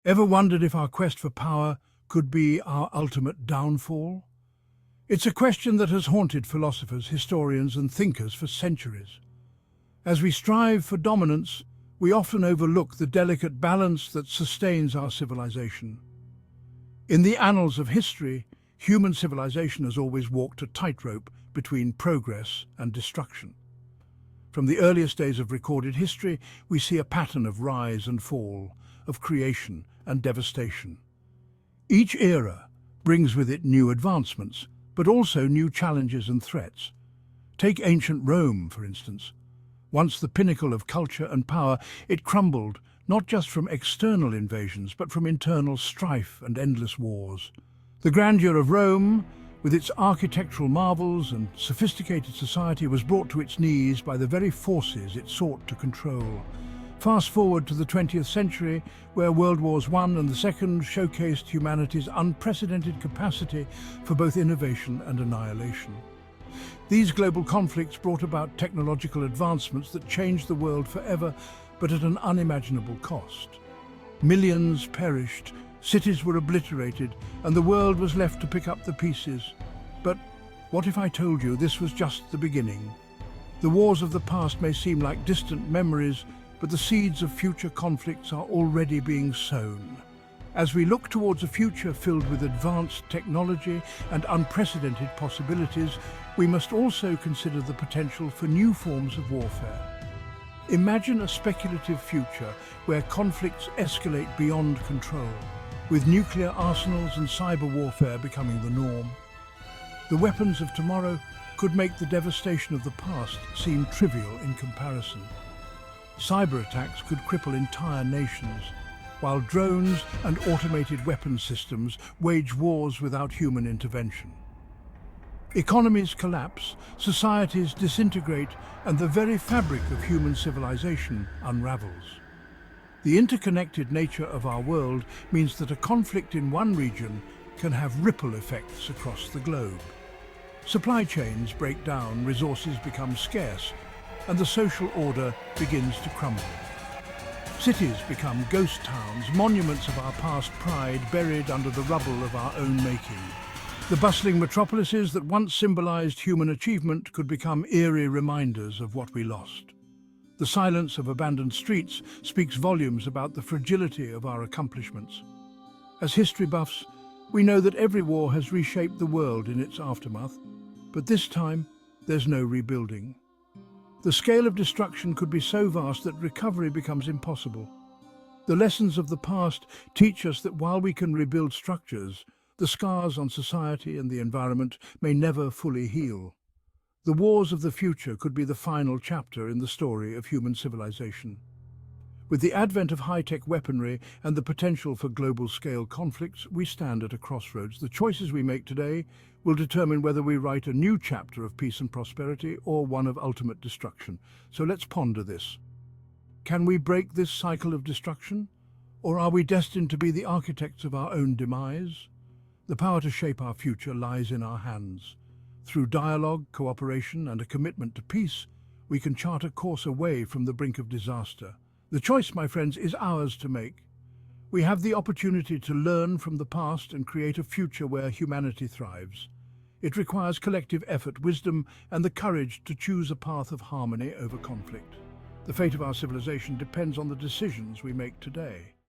Ever wondered if our quest for power could be our ultimate downfall? It's a question that has haunted philosophers, historians, and thinkers for centuries. As we strive for dominance, we often overlook the delicate balance that sustains our civilization. In the annals of history, human civilization has always walked a tightrope between progress and destruction. From the earliest days of recorded history, we see a pattern of rise and fall, of creation and devastation. Each era brings with it new advancements, but also new challenges and threats. Take ancient Rome, for instance. Once the pinnacle of culture and power, it crumbled not just from external invasions, but from internal strife and endless wars. The grandeur of Rome, with its architectural marvels and sophisticated society, was brought to its knees by the very forces it sought to control. Fast forward to the 20th century, where World Wars I and the Second showcased humanity's unprecedented capacity for both innovation and annihilation. These global conflicts brought about technological advancements that changed the world forever, but at an unimaginable cost. Millions perished, cities were obliterated, and the world was left to pick up the pieces. But what if I told you this was just the beginning? The wars of the past may seem like distant memories, but the seeds of future conflicts are already being sown. As we look towards a future filled with advanced technology and unprecedented possibilities, we must also consider the potential for new forms of warfare. Imagine a speculative future where conflicts escalate beyond control, with nuclear arsenals and cyber warfare becoming the norm. The weapons of tomorrow could make the devastation of the past seem trivial in comparison. Cyber attacks could cripple entire nations, while drones and automated weapons systems wage wars without human intervention. Economies collapse, societies disintegrate, and the very fabric of human civilization unravels. The interconnected nature of our world means that a conflict in one region can have ripple effects across the globe. Supply chains break down, resources become scarce, and the social order begins to crumble. Cities become ghost towns, monuments of our past pride buried under the rubble of our own making. The bustling metropolises that once symbolized human achievement could become eerie reminders of what we lost. The silence of abandoned streets speaks volumes about the fragility of our accomplishments. As history buffs, we know that every war has reshaped the world in its aftermath, but this time there's no rebuilding. The scale of destruction could be so vast that recovery becomes impossible. The lessons of the past teach us that while we can rebuild structures, the scars on society and the environment may never fully heal. The wars of the future could be the final chapter in the story of human civilization. With the advent of high-tech weaponry and the potential for global-scale conflicts, we stand at a crossroads. The choices we make today will determine whether we write a new chapter of peace and prosperity or one of ultimate destruction. So let's ponder this. Can we break this cycle of destruction? Or are we destined to be the architects of our own demise? The power to shape our future lies in our hands. Through dialogue, cooperation, and a commitment to peace, we can chart a course away from the brink of disaster. The choice, my friends, is ours to make. We have the opportunity to learn from the past and create a future where humanity thrives. It requires collective effort, wisdom, and the courage to choose a path of harmony over conflict. The fate of our civilization depends on the decisions we make today.